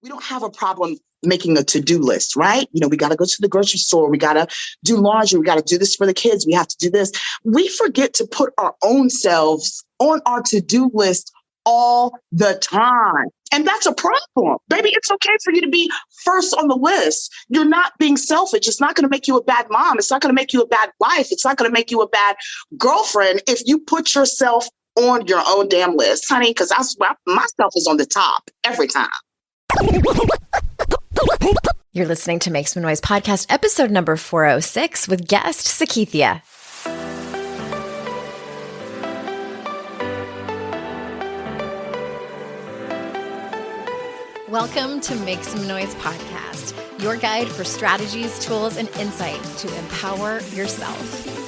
We don't have a problem making a to-do list, right? We got to go to the grocery store. We got to do laundry. We got to do this for the kids. We have to do this. We forget to put our own selves on our to-do list all the time. And that's a problem. Baby, it's okay for you to be first on the list. You're not being selfish. It's not going to make you a bad mom. It's not going to make you a bad wife. It's not going to make you a bad girlfriend if you put yourself on your own damn list, honey, because myself is on the top every time. You're listening to Make Some Noise podcast, episode number 406 with guest Sekeithia. Welcome to Make Some Noise podcast, your guide for strategies, tools, and insight to empower yourself.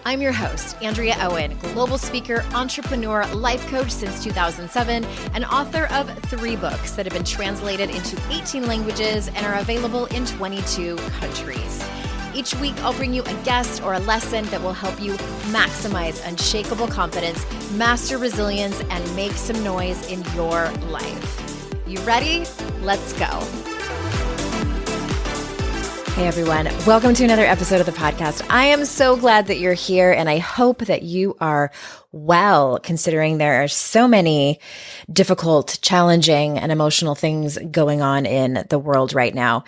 I'm your host, Andrea Owen, global speaker, entrepreneur, life coach since 2007, and author of 3 books that have been translated into 18 languages and are available in 22 countries. Each week, I'll bring you a guest or a lesson that will help you maximize unshakable confidence, master resilience, and make some noise in your life. You ready? Let's go. Hey everyone, welcome to another episode of the podcast. I am so glad that you're here, and I hope that you are well, considering there are so many difficult, challenging, and emotional things going on in the world right now.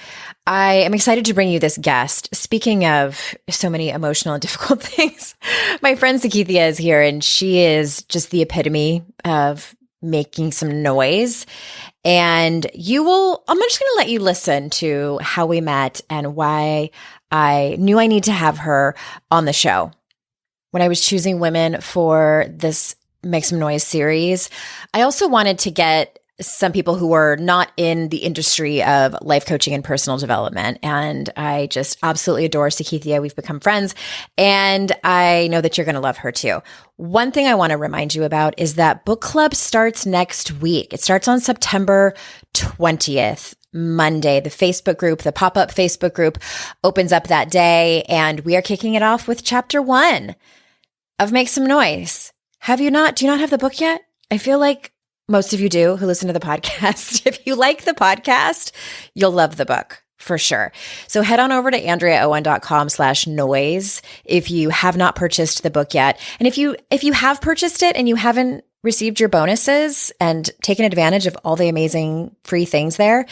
I am excited to bring you this guest. Speaking of so many emotional and difficult things, my friend Sekeithia is here, and she is just the epitome of making some noise. And I'm just going to let you listen to how we met and why I knew I need to have her on the show. When I was choosing women for this Make Some Noise series, I also wanted to get some people who were not in the industry of life coaching and personal development. And I just absolutely adore Sekeithia. We've become friends, and I know that you're going to love her too. One thing I want to remind you about is that book club starts next week. It starts on September 20th. Monday. The Facebook group, the pop-up Facebook group, opens up that day, and we are kicking it off with chapter 1 of Make Some Noise. Do you not have the book yet? I feel like most of you do who listen to the podcast. If you like the podcast, you'll love the book for sure. So head on over to andreaowen.com/noise if you have not purchased the book yet. And if you have purchased it and you haven't received your bonuses and taken advantage of all the amazing free things there,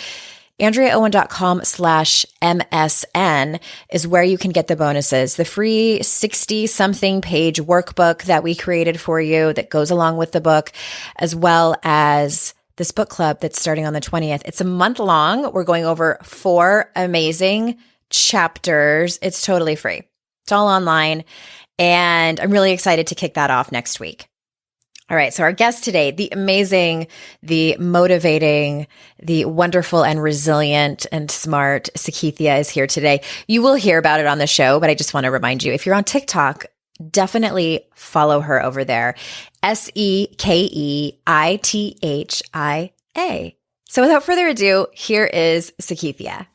andreaowen.com/MSN is where you can get the bonuses. The free 60-something page workbook that we created for you that goes along with the book, as well as this book club that's starting on the 20th. It's a month long. We're going over 4 amazing chapters. It's totally free. It's all online. And I'm really excited to kick that off next week. All right. So our guest today, the amazing, the motivating, the wonderful and resilient and smart Sekeithia is here today. You will hear about it on the show, but I just want to remind you, if you're on TikTok, definitely follow her over there. Sekeithia. So without further ado, here is Sekeithia.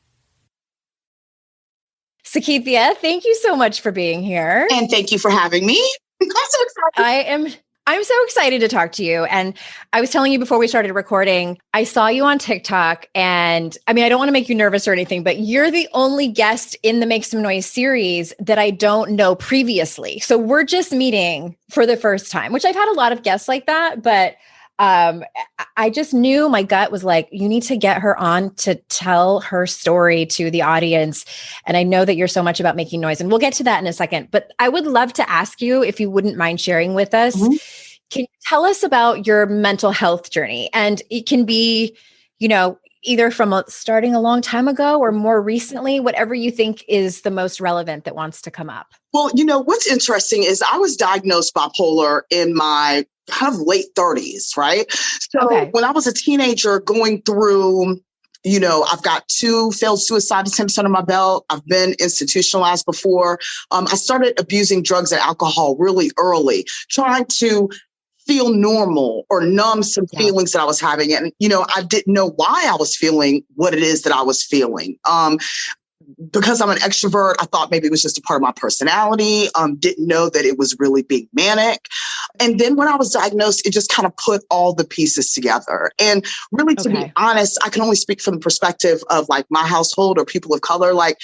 Sekeithia, thank you so much for being here. And thank you for having me. I'm so excited. I'm so excited to talk to you. And I was telling you before we started recording, I saw you on TikTok, and I don't want to make you nervous or anything, but you're the only guest in the Make Some Noise series that I don't know previously. So we're just meeting for the first time, which I've had a lot of guests like that, but I just knew, my gut was like, you need to get her on to tell her story to the audience. And I know that you're so much about making noise, and we'll get to that in a second, but I would love to ask you, if you wouldn't mind sharing with us, can you tell us about your mental health journey? And it can be, either from starting a long time ago or more recently, whatever you think is the most relevant that wants to come up. Well, what's interesting is I was diagnosed bipolar in my kind of late 30s, right? So when I was a teenager going through, I've got 2 failed suicide attempts under my belt. I've been institutionalized before. I started abusing drugs and alcohol really early, trying to feel normal or numb some feelings that I was having. And, I didn't know why I was feeling what it is that I was feeling. because I'm an extrovert, I thought maybe it was just a part of my personality. Didn't know that it was really being manic. And then when I was diagnosed, it just kind of put all the pieces together. And really, to be honest, I can only speak from the perspective of like my household or people of color. Like,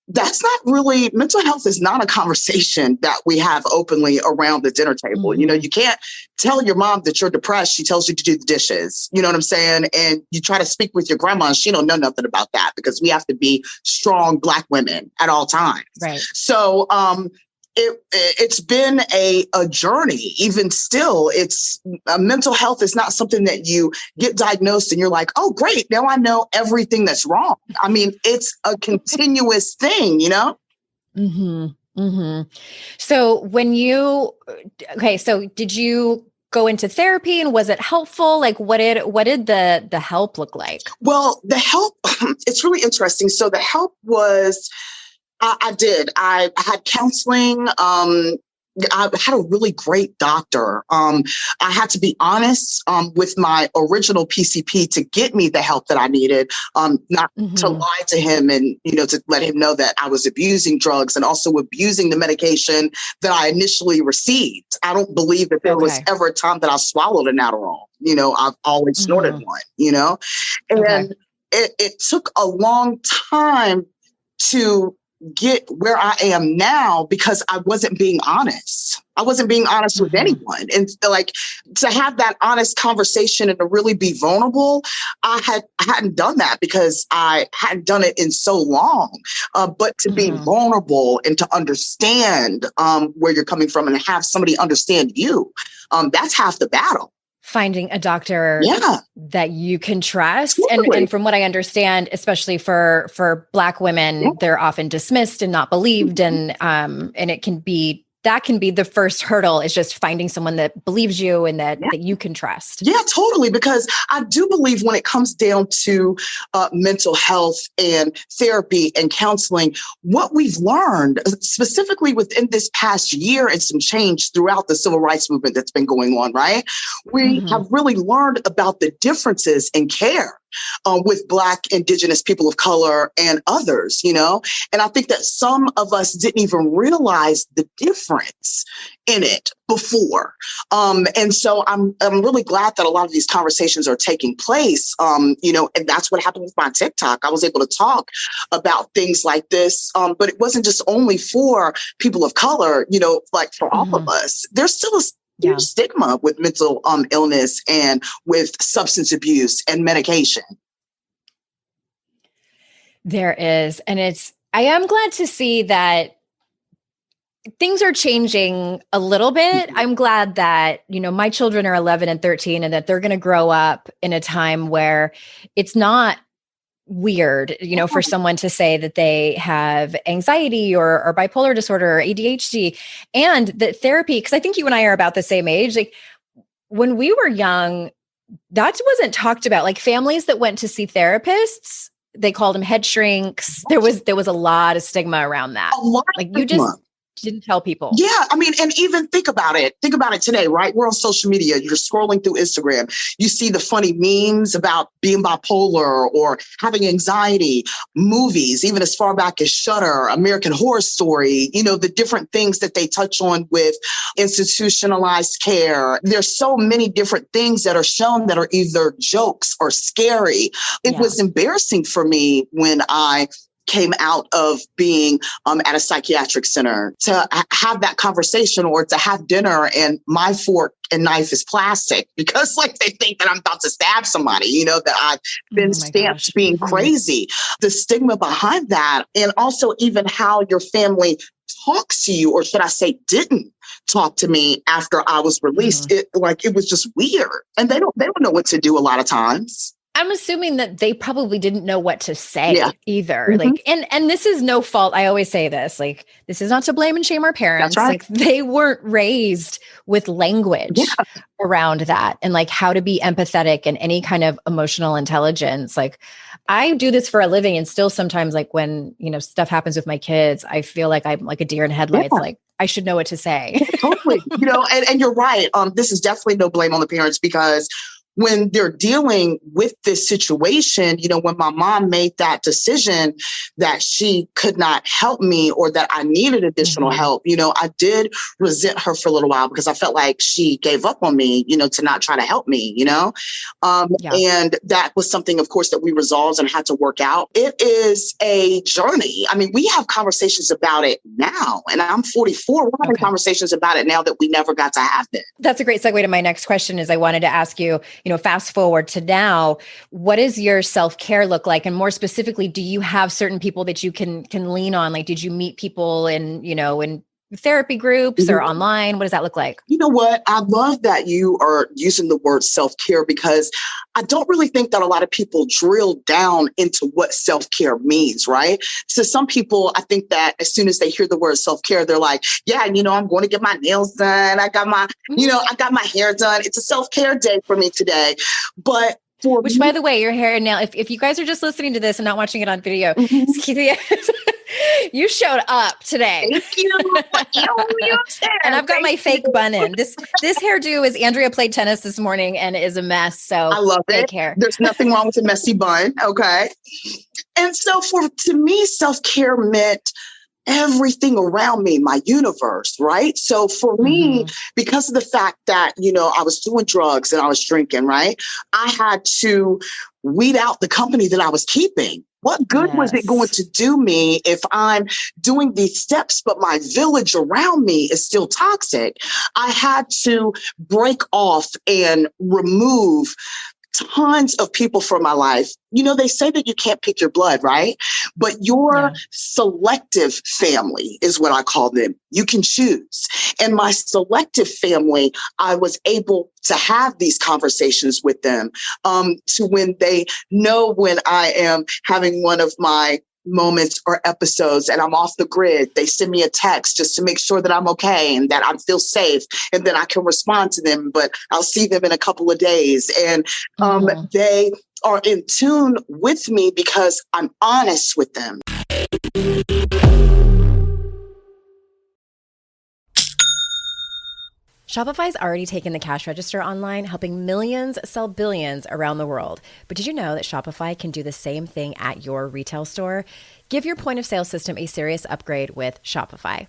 that's not really, mental health is not a conversation that we have openly around the dinner table. You know, you can't tell your mom that you're depressed. She tells you to do the dishes. You know what I'm saying? And you try to speak with your grandma and she don't know nothing about that, because we have to be strong Black women at all times. Right. So, it's been a journey. Even still, it's mental health is not something that you get diagnosed and you're like, oh, great, now I know everything that's wrong. I mean, it's a continuous thing, you know? So so did you go into therapy, and was it helpful? Like, what did the help look like? Well, the help, it's really interesting. So the help was, I did. I had counseling. I had a really great doctor. I had to be honest with my original PCP to get me the help that I needed, not to lie to him and, you know, to let him know that I was abusing drugs and also abusing the medication that I initially received. I don't believe that there was ever a time that I swallowed an Adderall. You know, I've always snorted one, you know, and it took a long time to get where I am now because I wasn't being honest. I wasn't being honest with anyone. And like, to have that honest conversation and to really be vulnerable, I hadn't done that because I hadn't done it in so long. But to be vulnerable and to understand where you're coming from and have somebody understand you, that's half the battle. Finding a doctor that you can trust. And from what I understand, especially for Black women, they're often dismissed and not believed. And it can be, that can be the first hurdle, is just finding someone that believes you and that you can trust. Yeah, totally. Because I do believe when it comes down to mental health and therapy and counseling, what we've learned specifically within this past year and some change throughout the civil rights movement that's been going on, right? We have really learned about the differences in care with Black, Indigenous people of color and others, you know? And I think that some of us didn't even realize the difference in it before. And so I'm really glad that a lot of these conversations are taking place, you know, and that's what happened with my TikTok. I was able to talk about things like this, but it wasn't just only for people of color, you know, like for all of us. There's still a huge stigma with mental illness and with substance abuse and medication. There is. And I am glad to see that things are changing a little bit. I'm glad that, you know, my children are 11 and 13 and that they're going to grow up in a time where it's not weird, you know, for someone to say that they have anxiety or bipolar disorder or ADHD, and that therapy, because I think you and I are about the same age. Like, when we were young, that wasn't talked about. Like, families that went to see therapists, they called them head shrinks. There was a lot of stigma around that. Like, you just didn't tell people. Yeah. I mean, and even think about it. Think about it today, right? We're on social media. You're scrolling through Instagram. You see the funny memes about being bipolar or having anxiety, movies, even as far back as Shudder, American Horror Story, you know, the different things that they touch on with institutionalized care. There's so many different things that are shown that are either jokes or scary. It was embarrassing for me when I came out of being at a psychiatric center to have that conversation or to have dinner and my fork and knife is plastic because like they think that I'm about to stab somebody, you know, that I've been stamped being crazy. The stigma behind that, and also even how your family talks to you, or should I say didn't talk to me after I was released. It was just weird. And they don't know what to do a lot of times. I'm assuming that they probably didn't know what to say either. Like, and this is no fault. I always say this, like, this is not to blame and shame our parents. That's right. Like, they weren't raised with language around that and like how to be empathetic and any kind of emotional intelligence. Like, I do this for a living, and still sometimes, like, when, you know, stuff happens with my kids, I feel like I'm like a deer in headlights. Like, I should know what to say. Totally. You know, and you're right. This is definitely no blame on the parents, because when they're dealing with this situation, when my mom made that decision that she could not help me or that I needed additional help, I did resent her for a little while because I felt like she gave up on me, to not try to help me, and that was something, of course, that we resolved and had to work out. It is a journey. I mean, we have conversations about it now, and I'm 44. We're having conversations about it now that we never got to have then. That's a great segue to my next question. Is I wanted to ask you, fast forward to now, what does your self-care look like? And more specifically, do you have certain people that you can lean on? Like, did you meet people in therapy groups or online? What does that look like? You know what? I love that you are using the word self-care because I don't really think that a lot of people drill down into what self-care means, right? So some people, I think that as soon as they hear the word self-care, they're like, yeah, I'm going to get my nails done. I got my, I got my hair done. It's a self-care day for me today. But which, by the way, your hair and nail, if you guys are just listening to this and not watching it on video, Sekeithia, you showed up today. Thank you. And I've got my fake bun in. This hairdo is Andrea played tennis this morning and it is a mess. So I love it. Hair. There's nothing wrong with a messy bun. Okay. And so to me, self-care meant everything around me, my universe, right? So for me, because of the fact that, I was doing drugs and I was drinking, right? I had to weed out the company that I was keeping. What good was it going to do me if I'm doing these steps, but my village around me is still toxic? I had to break off and remove tons of people from my life. They say that you can't pick your blood, right? But your selective family is what I call them. You can choose. And my selective family, I was able to have these conversations with them to when they know when I am having one of my moments or episodes and I'm off the grid, they send me a text just to make sure that I'm okay and that I feel safe, and then I can respond to them, but I'll see them in a couple of days. And they are in tune with me because I'm honest with them. Shopify's already taken the cash register online, helping millions sell billions around the world. But did you know that Shopify can do the same thing at your retail store? Give your point of sale system a serious upgrade with Shopify.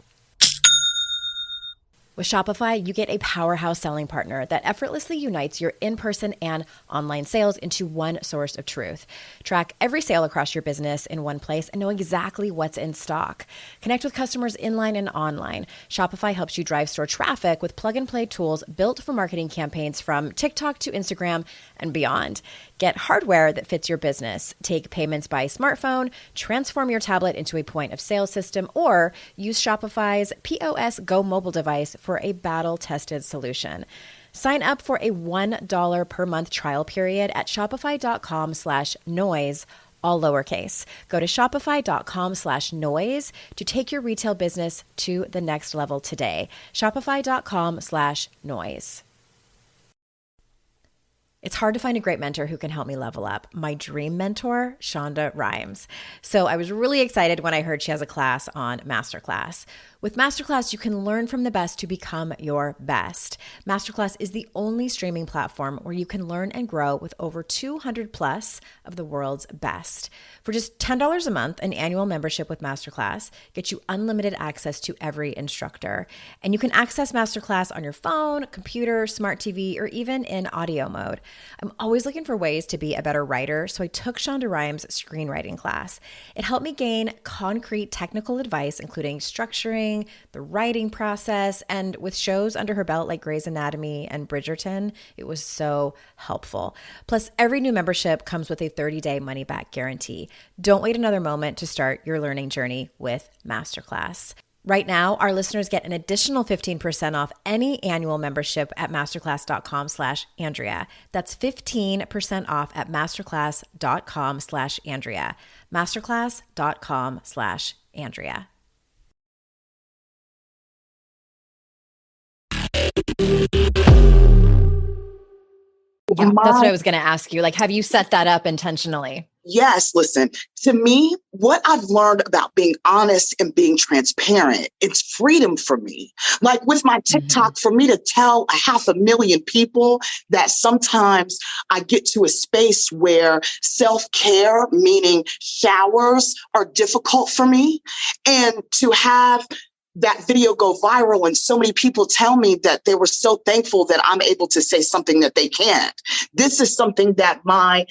With Shopify, you get a powerhouse selling partner that effortlessly unites your in-person and online sales into one source of truth. Track every sale across your business in one place and know exactly what's in stock. Connect with customers inline and online. Shopify helps you drive store traffic with plug-and-play tools built for marketing campaigns from TikTok to Instagram and beyond. Get hardware that fits your business. Take payments by smartphone, transform your tablet into a point of sale system, or use Shopify's POS Go mobile device for a battle-tested solution. Sign up for a $1 per month trial period at shopify.com/noise, all lowercase. Go to shopify.com/noise to take your retail business to the next level today. Shopify.com/noise. It's hard to find a great mentor who can help me level up. My dream mentor, Shonda Rhimes. So I was really excited when I heard she has a class on Masterclass. With Masterclass, you can learn from the best to become your best. Masterclass is the only streaming platform where you can learn and grow with over 200 plus of the world's best. For just $10 a month, an annual membership with Masterclass gets you unlimited access to every instructor. And you can access Masterclass on your phone, computer, smart TV, or even in audio mode. I'm always looking for ways to be a better writer, so I took Shonda Rhimes' screenwriting class. It helped me gain concrete technical advice, including structuring, the writing process, and with shows under her belt like Grey's Anatomy and Bridgerton, it was so helpful. Plus, every new membership comes with a 30-day money-back guarantee. Don't wait another moment to start your learning journey with Masterclass. Right now, our listeners get an additional 15% off any annual membership at masterclass.com/Andrea. That's 15% off at masterclass.com/Andrea. Masterclass.com/Andrea. Yeah, that's what I was going to ask you. Like, have you set that up intentionally? Yes, listen, to me, what I've learned about being honest and being transparent, it's freedom for me. Like with my TikTok, for me to tell 500,000 people that sometimes I get to a space where self-care, meaning showers, are difficult for me. And to have that video go viral and so many people tell me that they were so thankful that I'm able to say something that they can't. This is something that my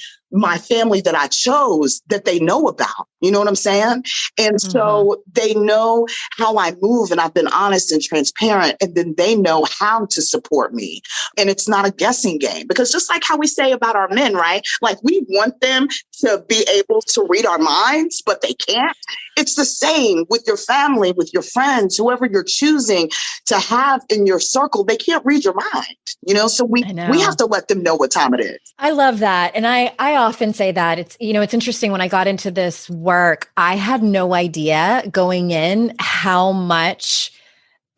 family that I chose, that they know about. You know what I'm saying? And so they know how I move, and I've been honest and transparent, and then they know how to support me. And it's not a guessing game, because just like how we say about our men, right? Like we want them to be able to read our minds, but they can't. It's the same with your family, with your friends, whoever you're choosing to have in your circle. They can't read your mind, you know? So we have to let them know what time it is. I love that. And I often say that it's interesting. When I got into this work, I had no idea going in how much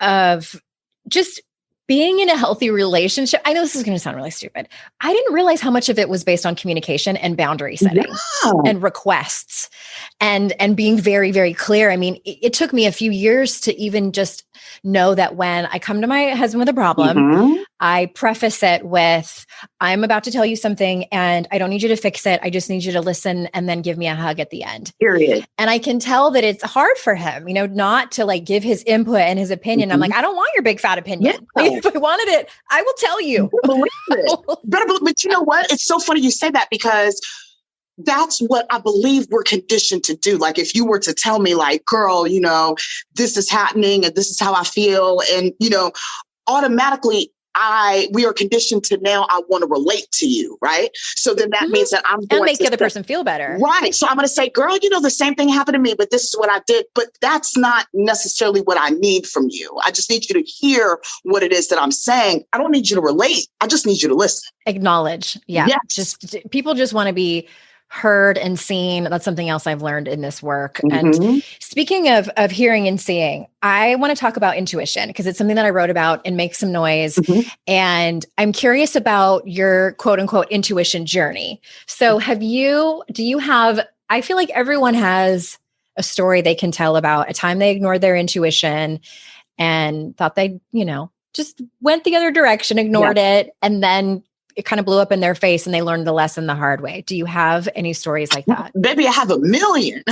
of just being in a healthy relationship. I know this is going to sound really stupid. I didn't realize how much of it was based on communication and boundary setting and requests and being very, very clear. I mean, it took me a few years to even just know that when I come to my husband with a problem, I preface it with, I'm about to tell you something and I don't need you to fix it. I just need you to listen and then give me a hug at the end. Period. And I can tell that it's hard for him, not to like give his input and his opinion. I'm like, I don't want your big fat opinion. Yeah. Like, if I wanted it, I will tell you. But you know what? It's so funny you say that, because that's what I believe we're conditioned to do. Like if you were to tell me like, girl, this is happening and this is how I feel. And, automatically we are conditioned to now I want to relate to you. Right. So then that means that I'm going to make the other person feel better. Right. So I'm going to say, girl, the same thing happened to me, but this is what I did. But that's not necessarily what I need from you. I just need you to hear what it is that I'm saying. I don't need you to relate. I just need you to listen. Acknowledge. Yeah. Yes. People just want to be heard and seen. That's something else I've learned in this work. And speaking of hearing and seeing, I want to talk about intuition, because it's something that I wrote about in Make Some Noise. And I'm curious about your quote unquote intuition journey. So I feel like everyone has a story they can tell about a time they ignored their intuition and thought they, just went the other direction, ignored it, and then it kind of blew up in their face and they learned the lesson the hard way. Do you have any stories like that? Maybe I have a million.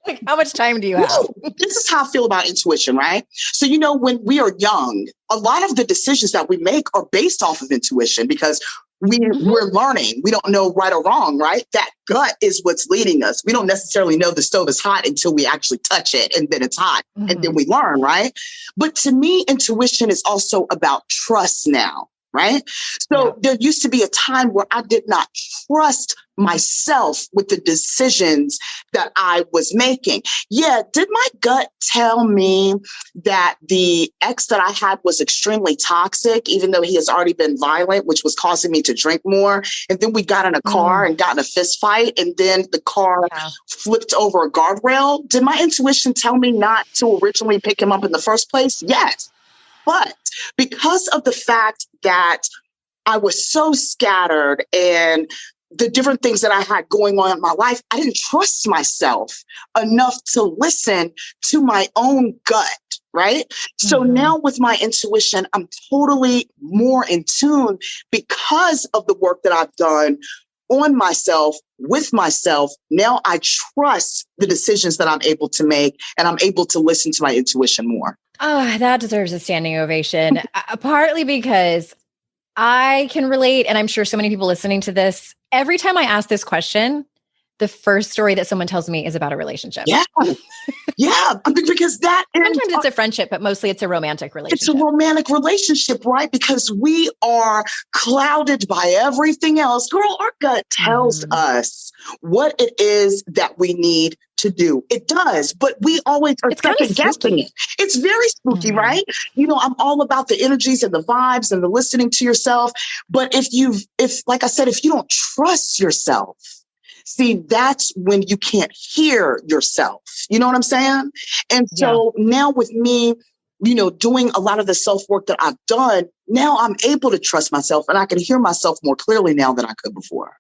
Like, how much time do you have? This is how I feel about intuition, right? So, when we are young, a lot of the decisions that we make are based off of intuition, because we're learning. We don't know right or wrong, right? That gut is what's leading us. We don't necessarily know the stove is hot until we actually touch it, and then it's hot, and then we learn, right? But to me, intuition is also about trust now. Right. So there used to be a time where I did not trust myself with the decisions that I was making. Yeah. Did my gut tell me that the ex that I had was extremely toxic, even though he has already been violent, which was causing me to drink more? And then we got in a car and got in a fist fight, and then the car flipped over a guardrail. Did my intuition tell me not to originally pick him up in the first place? Yes. But because of the fact that I was so scattered and the different things that I had going on in my life, I didn't trust myself enough to listen to my own gut, right? So now with my intuition, I'm totally more in tune because of the work that I've done on myself, with myself. Now I trust the decisions that I'm able to make, and I'm able to listen to my intuition more. Oh, that deserves a standing ovation, partly because I can relate. And I'm sure so many people listening to this, every time I ask this question, the first story that someone tells me is about a relationship. Yeah. Yeah. Because sometimes it's a friendship, but mostly it's a romantic relationship. It's a romantic relationship, right? Because we are clouded by everything else. Girl, our gut tells us what it is that we need to do. It does, but we always are second guessing it. It's very spooky, right? I'm all about the energies and the vibes and the listening to yourself. But like I said, if you don't trust yourself, see, that's when you can't hear yourself. You know what I'm saying? And so now with me, doing a lot of the self-work that I've done, now I'm able to trust myself and I can hear myself more clearly now than I could before.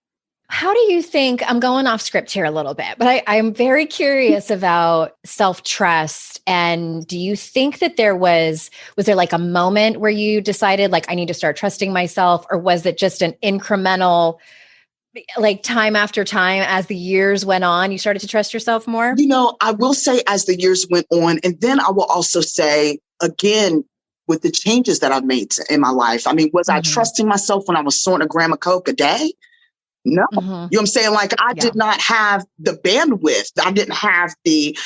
How do you think, I'm going off script here a little bit, but I'm very curious about self-trust. And do you think that was there like a moment where you decided like, I need to start trusting myself? Or was it just an incremental, like time after time, as the years went on, you started to trust yourself more? I will say as the years went on, and then I will also say again, with the changes that I've made in my life, I mean, was I trusting myself when I was snorting a gram of Coke a day? No. You know what I'm saying? Like I did not have the bandwidth. I didn't have the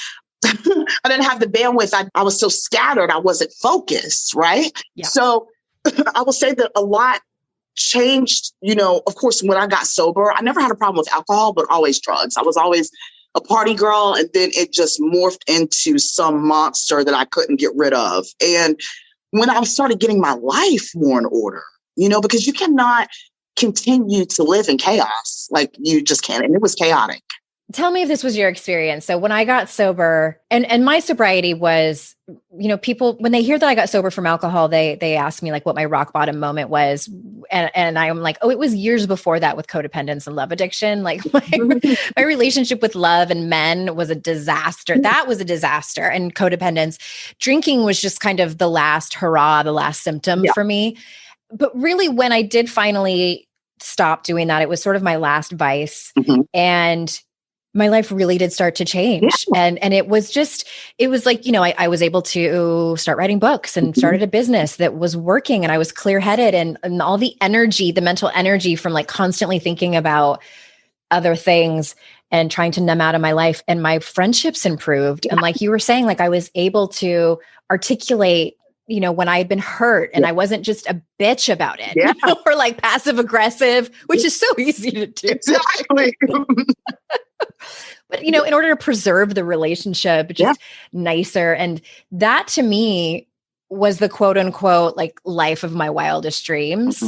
bandwidth. I was so scattered. I wasn't focused. Right. Yeah. So I will say that a lot changed, of course, when I got sober. I never had a problem with alcohol, but always drugs. I was always a party girl. And then it just morphed into some monster that I couldn't get rid of. And when I started getting my life more in order, because you cannot continue to live in chaos. Like you just can't. And it was chaotic. Tell me if this was your experience. So when I got sober, and my sobriety was, people, when they hear that I got sober from alcohol, they ask me like what my rock bottom moment was. And I'm like, oh, it was years before that with codependence and love addiction. Like my relationship with love and men was a disaster. That was a disaster. And codependence, drinking was just kind of the last hurrah, the last symptom for me. But really, when I did finally stop doing that, it was sort of my last vice. And my life really did start to change. And it was like, I was able to start writing books and started a business that was working, and I was clear-headed, and all the energy, the mental energy from like constantly thinking about other things and trying to numb out of my life, and my friendships improved. And like you were saying, like I was able to articulate when I had been hurt, and I wasn't just a bitch about it, or like passive aggressive, which is so easy to do. Exactly. But, in order to preserve the relationship, just nicer. And that to me was the quote unquote, like life of my wildest dreams.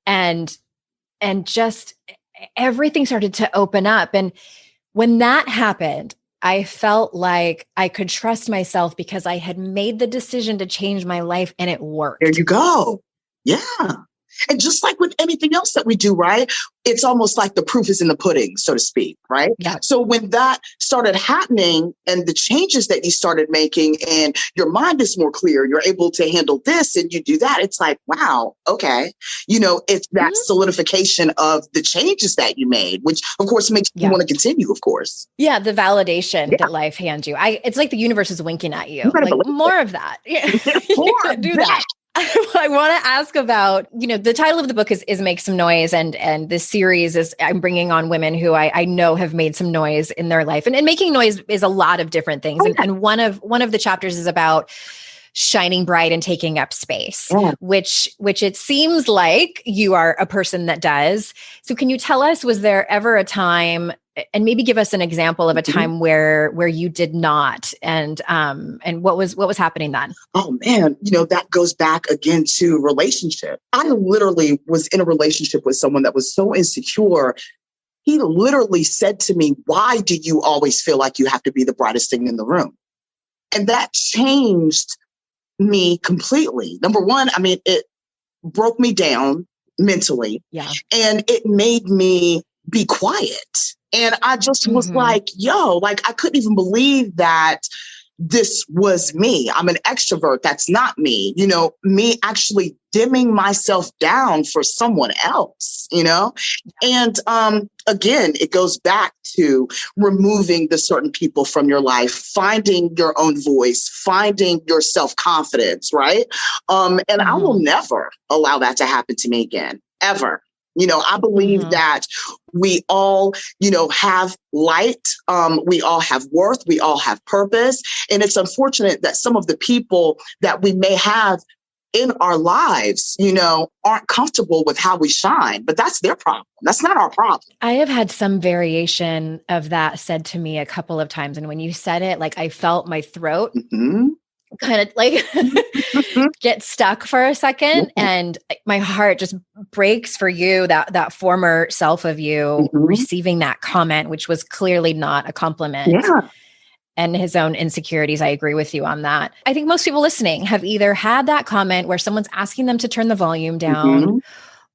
And just everything started to open up. And when that happened, I felt like I could trust myself because I had made the decision to change my life, and it worked. There you go. Yeah. And just like with anything else that we do, right? It's almost like the proof is in the pudding, so to speak, right? Yeah. So when that started happening and the changes that you started making and your mind is more clear, you're able to handle this and you do that. It's like, wow, okay. It's that solidification of the changes that you made, which of course makes you want to continue, of course. Yeah. The validation that life hands you. It's like the universe is winking at you. Like more of that. More do that. I want to ask about, the title of the book is Make Some Noise. And this series is, I'm bringing on women who I know have made some noise in their life. And making noise is a lot of different things. And one of the chapters is about shining bright and taking up space, which it seems like you are a person that does. So can you tell us, was there ever a time, and maybe give us an example of a time where you did not, and what was happening then? Oh man, that goes back again to relationship. I literally was in a relationship with someone that was so insecure. He literally said to me, "Why do you always feel like you have to be the brightest thing in the room?" And that changed me completely. Number one, I mean, it broke me down mentally. Yeah. And it made me be quiet. And I just was like, I couldn't even believe that this was me. I'm an extrovert. That's not me. Me actually dimming myself down for someone else, And again, it goes back to removing the certain people from your life, finding your own voice, finding your self-confidence, right? And I will never allow that to happen to me again, ever. I believe that we all, have light. We all have worth. We all have purpose. And it's unfortunate that some of the people that we may have in our lives, aren't comfortable with how we shine, but that's their problem. That's not our problem. I have had some variation of that said to me a couple of times. And when you said it, like I felt my throat kind of like get stuck for a second, and my heart just breaks for you, that former self of you receiving that comment, which was clearly not a compliment. and his own insecurities. I agree with you on that. I think most people listening have either had that comment where someone's asking them to turn the volume down,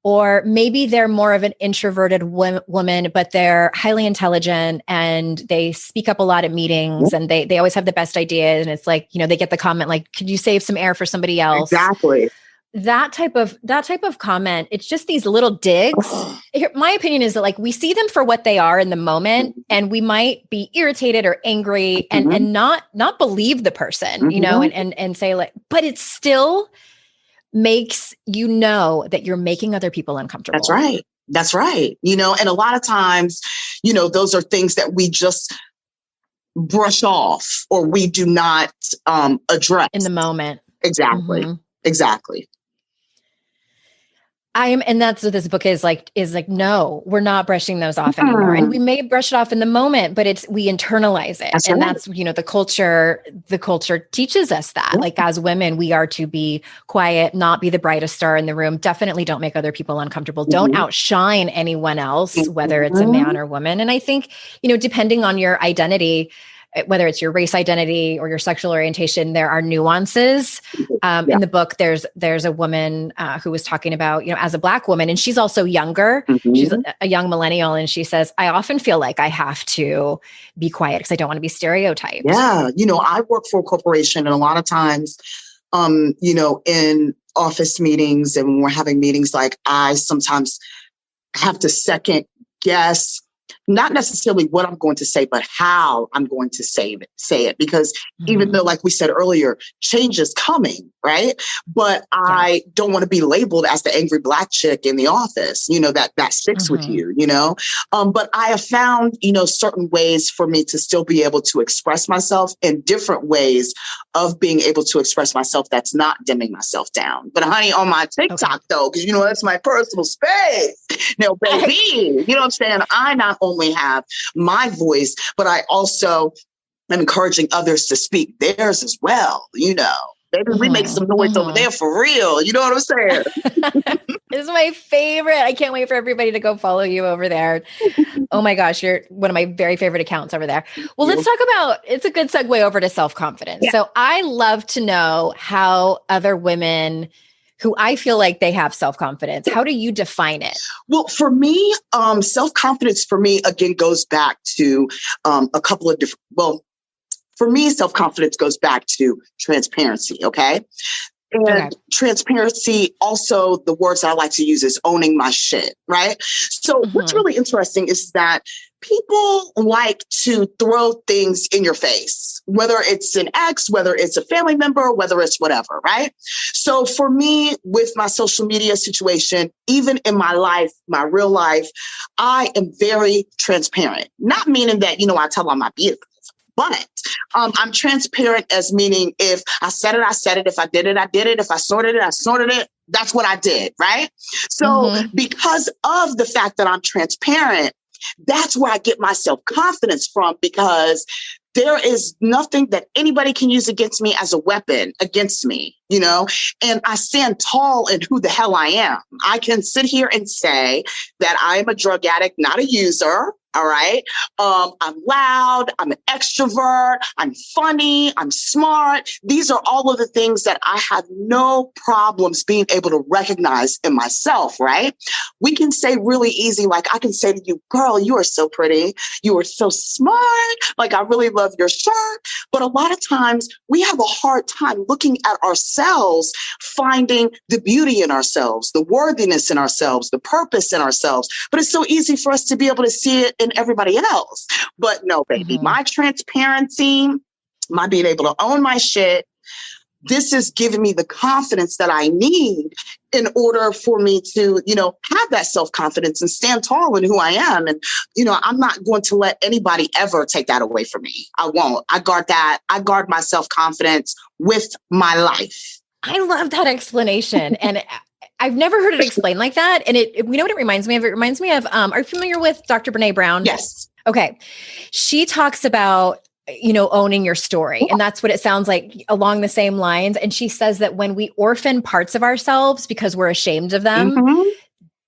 or maybe they're more of an introverted woman, but they're highly intelligent and they speak up a lot at meetings and they always have the best ideas. And it's like, they get the comment like, could you save some air for somebody else? Exactly. That type of comment, it's just these little digs. My opinion is that like we see them for what they are in the moment, and we might be irritated or angry and not believe the person, and say like, but it still makes that you're making other people uncomfortable. That's right. And a lot of times, those are things that we just brush off or we do not address in the moment. Exactly. And that's what this book is like, no, we're not brushing those off anymore. And we may brush it off in the moment, but we internalize it. That's, the culture teaches us that like as women, we are to be quiet, not be the brightest star in the room. Definitely don't make other people uncomfortable. Don't outshine anyone else, whether it's a man or woman. And I think, depending on your identity, whether it's your race identity or your sexual orientation, there are nuances. In the book, there's a woman who was talking about, as a Black woman, and she's also younger. She's a young millennial. And she says, I often feel like I have to be quiet because I don't want to be stereotyped. Yeah. I work for a corporation, and a lot of times, in office meetings and when we're having meetings, like I sometimes have to second guess not necessarily what I'm going to say, but how I'm going to say it. Because even though, like we said earlier, change is coming, right? But I don't want to be labeled as the angry Black chick in the office, that sticks with you, But I have found, certain ways for me to still be able to express myself in different ways of being able to express myself that's not dimming myself down. But honey, on my TikTok though, because that's my personal space. Now, baby, you know what I'm saying? I not only have my voice, but I also am encouraging others to speak theirs as well. Maybe we make some noise over there for real. You know what I'm saying? This is my favorite. I can't wait for everybody to go follow you over there. Oh my gosh, you're one of my very favorite accounts over there. Well, let's talk about, it's a good segue over to self-confidence. So I love to know how other women who I feel like they have self-confidence, how do you define it? Well, for me, self-confidence for me, again, goes back to a couple of different, for me, self-confidence goes back to transparency, okay? And transparency, also the words I like to use is owning my shit, right? So what's really interesting is that people like to throw things in your face, whether it's an ex, whether it's a family member, whether it's whatever, right? So for me, with my social media situation, even in my life, my real life, I am very transparent. Not meaning that, I tell all my business. But I'm transparent as meaning if I said it, I said it. If I did it, I did it. If I snorted it, I snorted it. That's what I did, right? So because of the fact that I'm transparent, that's where I get my self-confidence from, because there is nothing that anybody can use against me as a weapon against me, and I stand tall in who the hell I am. I can sit here and say that I am a drug addict, not a user. All right. I'm loud. I'm an extrovert. I'm funny. I'm smart. These are all of the things that I have no problems being able to recognize in myself. Right. We can say really easy, like I can say to you, girl, you are so pretty. You are so smart. Like, I really love your shirt. But a lot of times we have a hard time looking at ourselves, finding the beauty in ourselves, the worthiness in ourselves, the purpose in ourselves. But it's so easy for us to be able to see it in everybody else. But no, baby, my transparency, my being able to own my shit, this is giving me the confidence that I need in order for me to, have that self-confidence and stand tall in who I am. And, I'm not going to let anybody ever take that away from me. I won't. I guard that. I guard my self-confidence with my life. I love that explanation. And I've never heard it explained like that. And we know what it reminds me of. It reminds me of, are you familiar with Dr. Brene Brown? Yes. Okay. She talks about, owning your story. And that's what it sounds like along the same lines. And she says that when we orphan parts of ourselves because we're ashamed of them,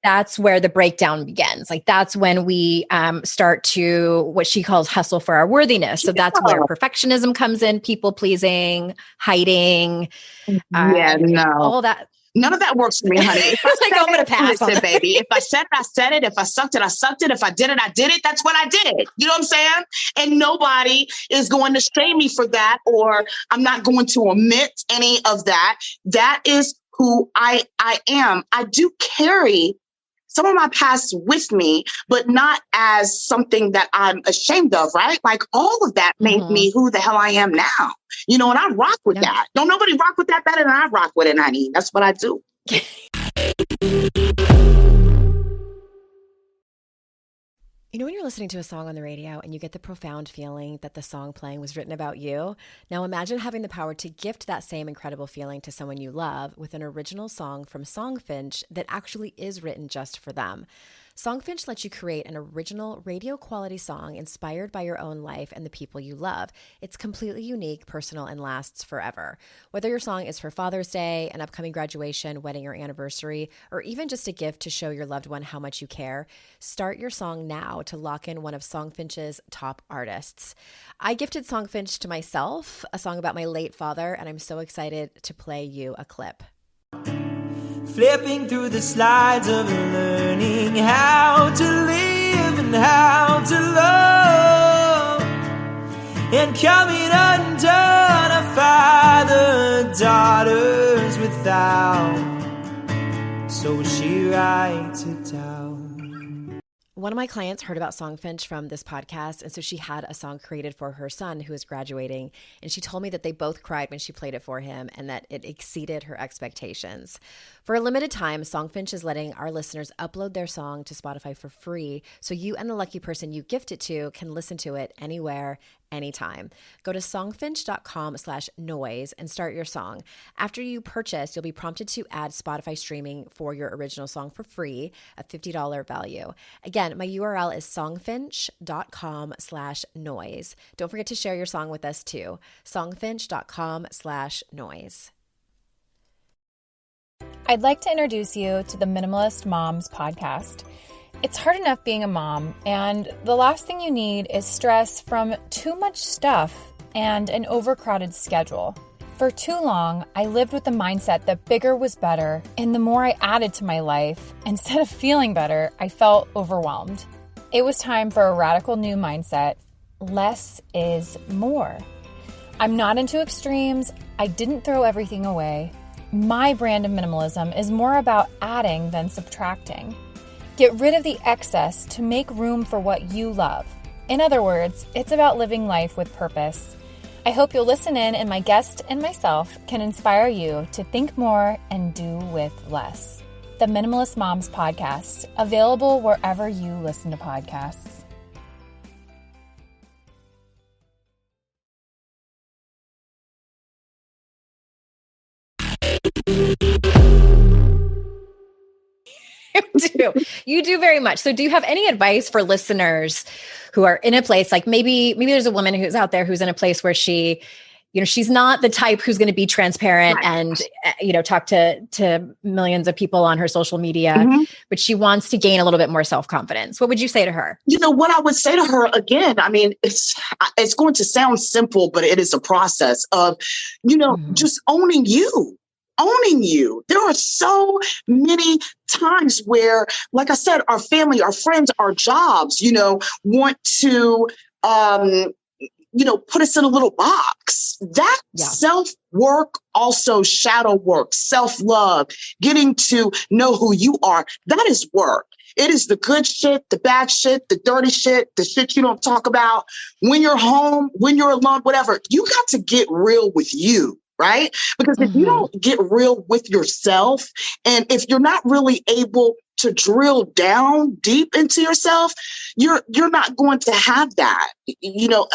that's where the breakdown begins. Like that's when we start to what she calls hustle for our worthiness. So that's where perfectionism comes in, people pleasing, hiding, Yeah, no. all that. None of that works for me, honey. If I Like, I'm going to pass on listen, that. baby. If I said it, I said it. If I sucked it, I sucked it. If I did it, I did it. That's what I did. You know what I'm saying? And nobody is going to shame me for that, or I'm not going to omit any of that. That is who I am. I do carry some of my past with me, but not as something that I'm ashamed of, right? Like all of that made me who the hell I am now, you know, and I rock with that. Don't nobody rock with that better than I rock with it, honey. That's what I do. You know, when you're listening to a song on the radio and you get the profound feeling that the song playing was written about you? Now imagine having the power to gift that same incredible feeling to someone you love with an original song from Songfinch that actually is written just for them. Songfinch lets you create an original radio quality song inspired by your own life and the people you love. It's completely unique, personal, and lasts forever. Whether your song is for Father's Day, an upcoming graduation, wedding, or anniversary, or even just a gift to show your loved one how much you care, start your song now to lock in one of Songfinch's top artists. I gifted Songfinch to myself, a song about my late father, and I'm so excited to play you a clip. Flipping through the slides of learning how to live and how to love, and coming undone a father daughters without, so she writes it down. One of my clients heard about Songfinch from this podcast, and so she had a song created for her son who was graduating, and she told me that they both cried when she played it for him and that it exceeded her expectations. For a limited time, Songfinch is letting our listeners upload their song to Spotify for free, so you and the lucky person you gift it to can listen to it anywhere, anytime. Go to songfinch.com/noise and start your song. After you purchase, you'll be prompted to add Spotify streaming for your original song for free, a $50 value. Again, my URL is songfinch.com/noise. Don't forget to share your song with us too. songfinch.com/noise. I'd like to introduce you to the Minimalist Moms podcast. It's hard enough being a mom, and the last thing you need is stress from too much stuff and an overcrowded schedule. For too long, I lived with the mindset that bigger was better, and the more I added to my life, instead of feeling better, I felt overwhelmed. It was time for a radical new mindset. Less is more. I'm not into extremes. I didn't throw everything away. My brand of minimalism is more about adding than subtracting. Get rid of the excess to make room for what you love. In other words, it's about living life with purpose. I hope you'll listen in, and my guest and myself can inspire you to think more and do with less. The Minimalist Moms podcast, available wherever you listen to podcasts. You do very much. So do you have any advice for listeners who are in a place like maybe there's a woman who's out there who's in a place where she, you know, she's not the type who's going to be transparent and, you know, talk to millions of people on her social media, but she wants to gain a little bit more self-confidence. What would you say to her? You know, what I would say to her again, I mean, it's going to sound simple, but it is a process of, you know, just owning you. Owning you. There are so many times where, like I said, our family, our friends, our jobs, you know, want to, you know, put us in a little box. That self-work, also shadow work, self-love, getting to know who you are, that is work. It is the good shit, the bad shit, the dirty shit, the shit you don't talk about. When you're home, when you're alone, whatever, you got to get real with you. Right? Because if you don't get real with yourself, and if you're not really able to drill down deep into yourself, you're not going to have that. You know,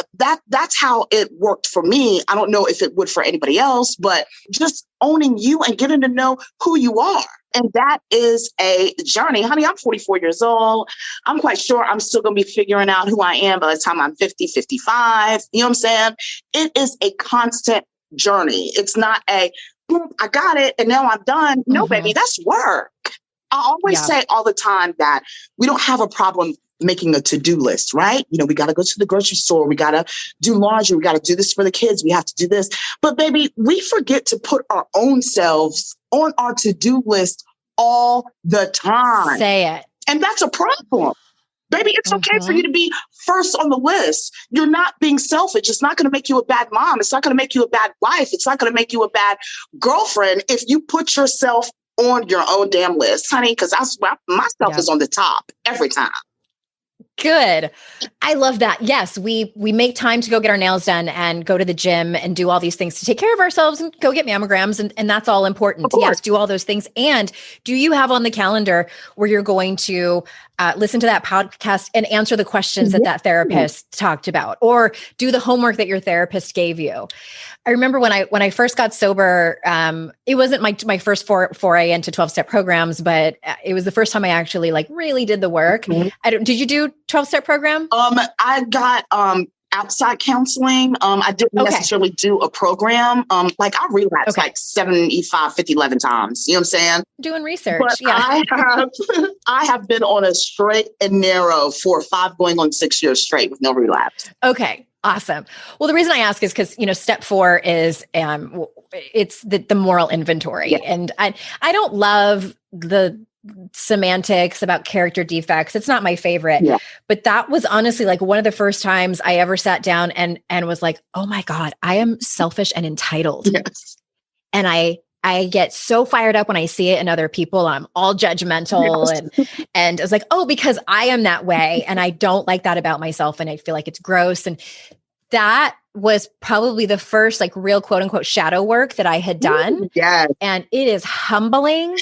that's how it worked for me. I don't know if it would for anybody else, but just owning you and getting to know who you are. And that is a journey. Honey, I'm 44 years old. I'm quite sure I'm still going to be figuring out who I am by the time I'm 50, 55. You know what I'm saying? It is a constant journey. It's not a, boom, I got it and now I'm done. No, baby, that's work. I always Yeah. say all the time that we don't have a problem making a to-do list, right? We got to go to the grocery store. We got to do laundry. We got to do this for the kids. We have to do this. But baby, we forget to put our own selves on our to-do list all the time. Say it. And that's a problem. Baby, it's okay for you to be first on the list. You're not being selfish. It's not going to make you a bad mom. It's not going to make you a bad wife. It's not going to make you a bad girlfriend if you put yourself on your own damn list, honey, because myself is on the top every time. Good. I love that. Yes, we make time to go get our nails done and go to the gym and do all these things to take care of ourselves and go get mammograms. And that's all important. Yes, do all those things. And do you have on the calendar where you're going to listen to that podcast and answer the questions that therapist talked about, or do the homework that your therapist gave you? I remember when I first got sober, it wasn't my first foray into 12-step programs, but it was the first time I actually really did the work. Did you do 12-step program? I got outside counseling. I didn't necessarily do a program. I relapsed 75, 50, 11 times. You know what I'm saying? Doing research. But yeah. I have been on a straight and narrow for 5 going on 6 years straight with no relapse. Okay. Awesome. Well, the reason I ask is because, step 4 is, it's the moral inventory. Yeah. And I don't love the semantics about character defects. It's not my favorite, but that was honestly one of the first times I ever sat down and was like, oh my God, I am selfish and entitled. Yes. And I get so fired up when I see it in other people. I'm all judgmental and it's like, oh, because I am that way. And I don't like that about myself. And I feel like it's gross. And that was probably the first real quote unquote shadow work that I had done. Yes. And it is humbling.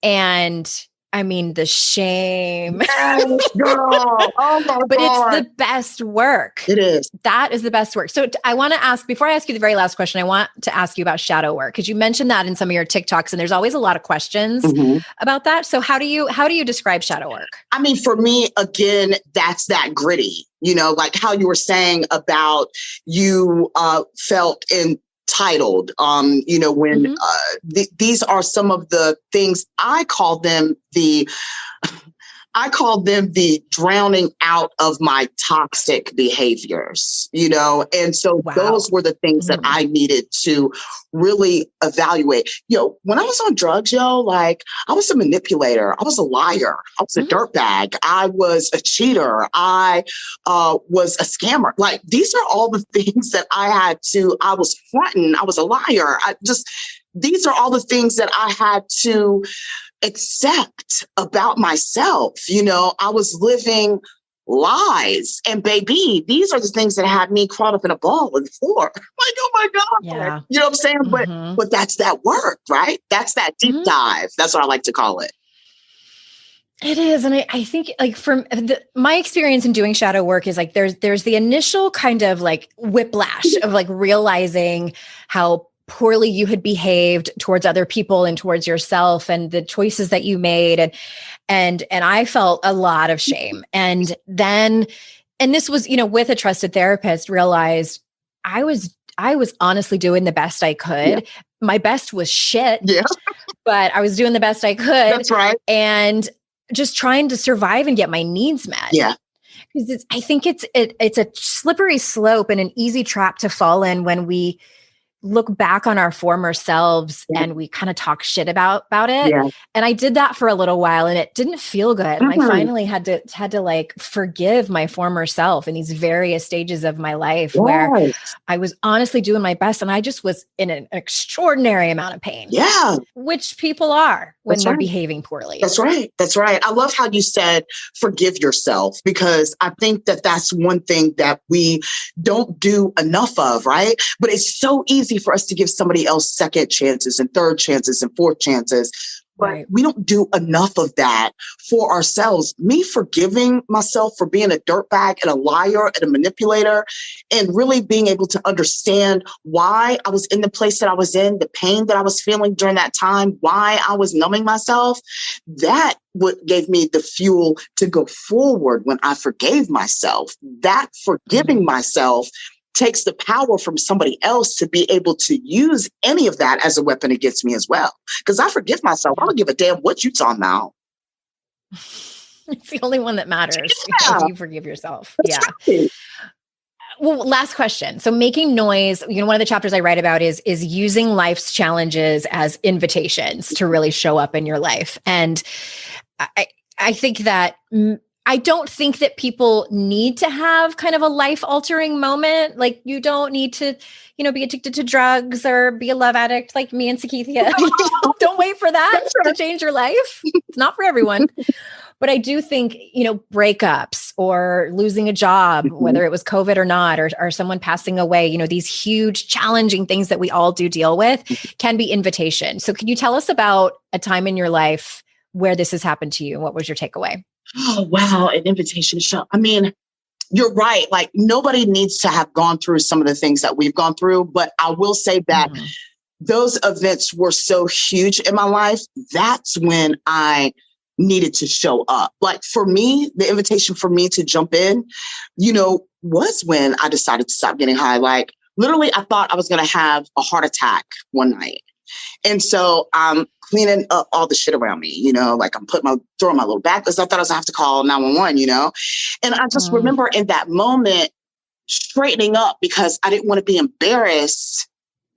And I mean, the shame. Yes, girl. Oh my but God. It's the best work. It is. That is the best work. So I want to ask, before I ask you the very last question, I want to ask you about shadow work, because you mentioned that in some of your TikToks, and there's always a lot of questions about that. So how do you describe shadow work? I mean, for me, again, that's that gritty, how you were saying about you felt entitled, when these are some of the things I call them the drowning out of my toxic behaviors, and so those were the things that I needed to really evaluate. When I was on drugs, I was a manipulator. I was a liar. I was a dirtbag. I was a cheater. I was a scammer. These are all the things that I was fronting. I was a liar. These are all the things that I had to accept about myself. I was living lies, and baby, these are the things that had me crawled up in a ball on the floor. Oh my God. Yeah. You know what I'm saying? But that's that work, right? That's that deep dive. That's what I like to call it. It is. And I think from my experience in doing shadow work is there's the initial kind of whiplash of realizing how poorly you had behaved towards other people and towards yourself and the choices that you made. And I felt a lot of shame. And this was, with a trusted therapist, realized I was honestly doing the best I could. Yeah. My best was shit, but I was doing the best I could. That's right. And just trying to survive and get my needs met. Yeah. Because I think it's a slippery slope and an easy trap to fall in when we look back on our former selves and we kind of talk shit about it. Yeah. And I did that for a little while and it didn't feel good. And I finally had to forgive my former self in these various stages of my life where I was honestly doing my best. And I just was in an extraordinary amount of pain. Yeah. Which people are when they're behaving poorly. That's right. That's right. I love how you said, forgive yourself, because I think that that's one thing that we don't do enough of, right? But it's so easy for us to give somebody else second chances and third chances and fourth chances. But we don't do enough of that for ourselves. Me forgiving myself for being a dirtbag and a liar and a manipulator, and really being able to understand why I was in the place that I was in, the pain that I was feeling during that time, why I was numbing myself, that what gave me the fuel to go forward when I forgave myself. That forgiving myself takes the power from somebody else to be able to use any of that as a weapon against me as well. Because I forgive myself. I don't give a damn what you talking about. It's the only one that matters. Yeah. If you forgive yourself. That's Yeah. right. Well, last question. So making noise, one of the chapters I write about is using life's challenges as invitations to really show up in your life. And I think that I don't think that people need to have kind of a life-altering moment. Like you don't need to, be addicted to drugs or be a love addict like me and Sekeithia. Don't wait for that to change your life. It's not for everyone. But I do think, breakups or losing a job, whether it was COVID or not, or someone passing away, these huge challenging things that we all do deal with can be invitation. So can you tell us about a time in your life where this has happened to you? What was your takeaway? Oh, wow. An invitation to show. I mean, you're right. Like nobody needs to have gone through some of the things that we've gone through. But I will say that those events were so huge in my life. That's when I needed to show up. Like for me, the invitation for me to jump in, was when I decided to stop getting high. Like literally, I thought I was going to have a heart attack one night. And so I'm cleaning up all the shit around me, like I'm throwing my little bag because I thought I was going to have to call 911, and I just remember in that moment straightening up because I didn't want to be embarrassed.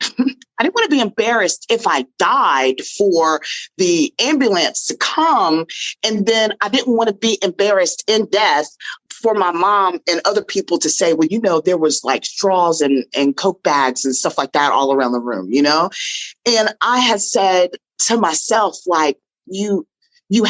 I didn't want to be embarrassed if I died for the ambulance to come. And then I didn't want to be embarrassed in death for my mom and other people to say, well, there was like straws and Coke bags and stuff like that all around the room, And I had said to myself, like, you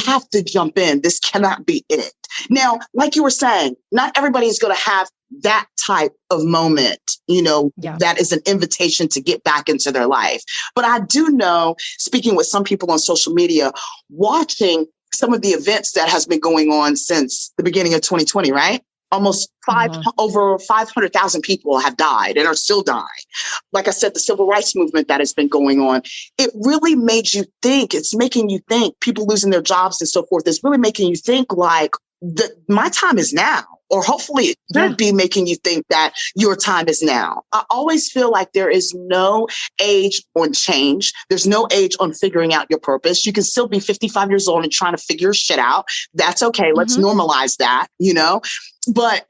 have to jump in. This cannot be it. Now, like you were saying, not everybody is going to have that type of moment, that is an invitation to get back into their life. But I do know, speaking with some people on social media, watching some of the events that has been going on since the beginning of 2020, right? Almost over 500,000 people have died and are still dying. Like I said, the civil rights movement that has been going on, it really made you think, it's making you think, people losing their jobs and so forth, it's really making you think like, my time is now, or hopefully it should be making you think that your time is now. I always feel like there is no age on change. There's no age on figuring out your purpose. You can still be 55 years old and trying to figure shit out. That's okay. Let's normalize that, But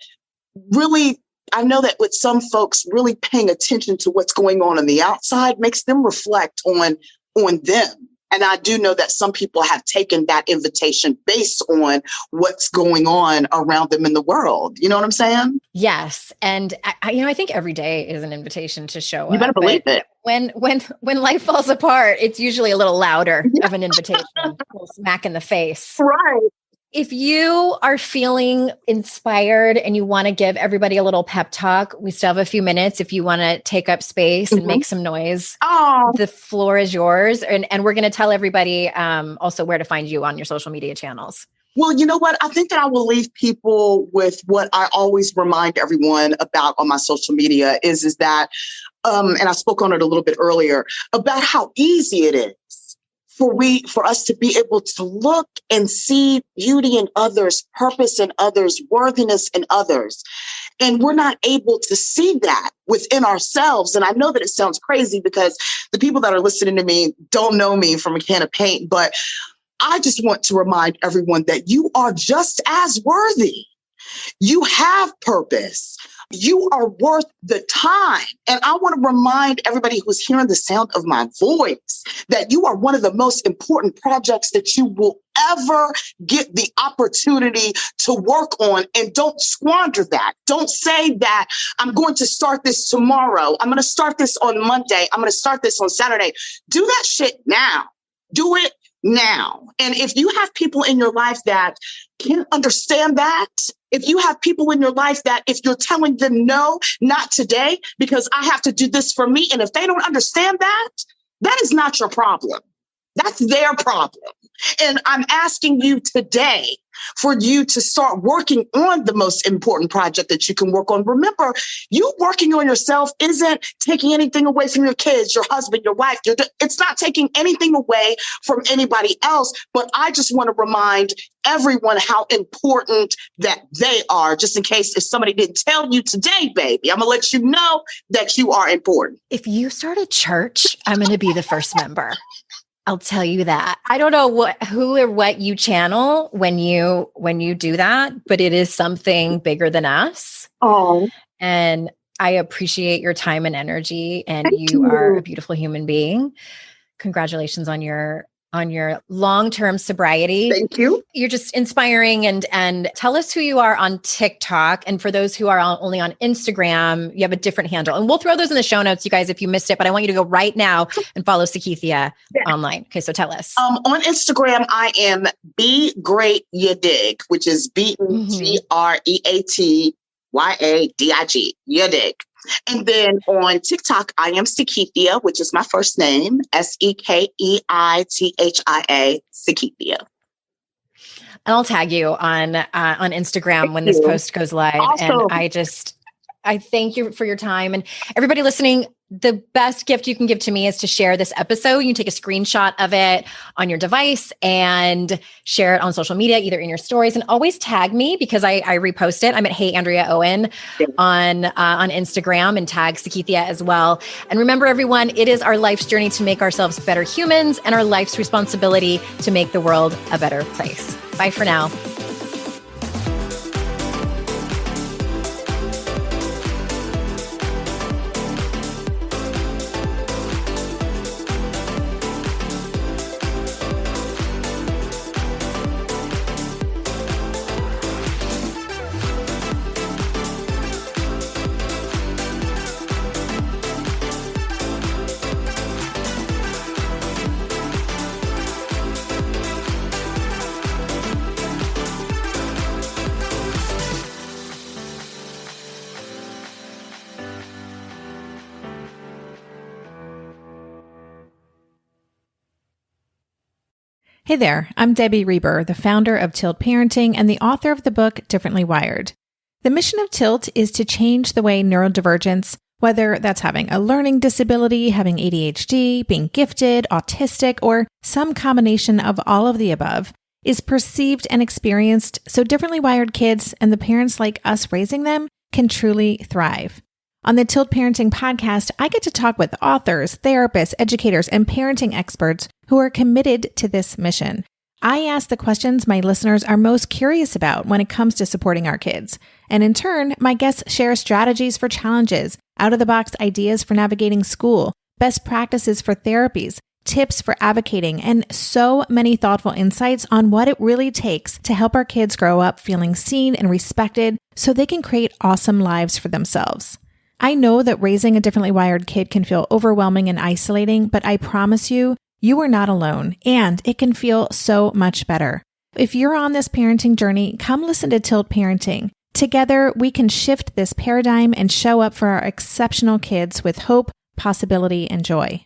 really, I know that with some folks, really paying attention to what's going on the outside makes them reflect on them. And I do know that some people have taken that invitation based on what's going on around them in the world. You know what I'm saying? Yes. And I think every day is an invitation to show up. You better believe it. When life falls apart, it's usually a little louder of an invitation, a little smack in the face. Right. If you are feeling inspired and you want to give everybody a little pep talk, we still have a few minutes. If you want to take up space and make some noise, the floor is yours. And we're going to tell everybody also where to find you on your social media channels. Well, you know what? I think that I will leave people with what I always remind everyone about on my social media is that, and I spoke on it a little bit earlier, about how easy it is for us to be able to look and see beauty in others, purpose in others, worthiness in others. And we're not able to see that within ourselves. And I know that it sounds crazy because the people that are listening to me don't know me from a can of paint, but I just want to remind everyone that you are just as worthy. You have purpose. You are worth the time. And I want to remind everybody who's hearing the sound of my voice that you are one of the most important projects that you will ever get the opportunity to work on. And don't squander that. Don't say that I'm going to start this tomorrow. I'm going to start this on Monday. I'm going to start this on Saturday. Do that shit now. Do it now. And if you have people in your life that can't understand that, if you have people in your life that if you're telling them, no, not today, because I have to do this for me. And if they don't understand that, that is not your problem. That's their problem. And I'm asking you today for you to start working on the most important project that you can work on. Remember, you working on yourself isn't taking anything away from your kids, your husband, your wife. It's not taking anything away from anybody else. But I just want to remind everyone how important that they are, just in case if somebody didn't tell you today, baby, I'm going to let you know that you are important. If you start a church, I'm going to be the first member. I'll tell you that. I don't know who or what you channel when you do that, but it is something bigger than us. Oh, And I appreciate your time and energy, and thank you are you. a beautiful human being. Congratulations on your long-term sobriety. Thank you. You're just inspiring, and tell us who you are on TikTok. And for those who are only on Instagram, you have a different handle. And we'll throw those in the show notes, you guys, if you missed it, but I want you to go right now and follow Sekeithia online. Okay. So tell us. On Instagram, I am Be Great Ya Dig, which is BEGREATYADIG. Ya Dig. And then on TikTok, I am Sekeithia, which is my first name, SEKEITHIA, Sekeithia. And I'll tag you on Instagram when this post goes live. Awesome. And I thank you for your time. And everybody listening, the best gift you can give to me is to share this episode. You can take a screenshot of it on your device and share it on social media, either in your stories, and always tag me because I repost it. I'm at Hey Andrea Owen on Instagram, and tag Sekeithia as well. And remember, everyone, it is our life's journey to make ourselves better humans and our life's responsibility to make the world a better place. Bye for now. Hey there, I'm Debbie Reber, the founder of Tilt Parenting and the author of the book Differently Wired. The mission of Tilt is to change the way neurodivergence, whether that's having a learning disability, having ADHD, being gifted, autistic, or some combination of all of the above, is perceived and experienced so differently wired kids and the parents like us raising them can truly thrive. On the Tilt Parenting podcast, I get to talk with authors, therapists, educators, and parenting experts who are committed to this mission. I ask the questions my listeners are most curious about when it comes to supporting our kids. And in turn, my guests share strategies for challenges, out-of-the-box ideas for navigating school, best practices for therapies, tips for advocating, and so many thoughtful insights on what it really takes to help our kids grow up feeling seen and respected so they can create awesome lives for themselves. I know that raising a differently wired kid can feel overwhelming and isolating, but I promise you, you are not alone, and it can feel so much better. If you're on this parenting journey, come listen to Tilt Parenting. Together, we can shift this paradigm and show up for our exceptional kids with hope, possibility, and joy.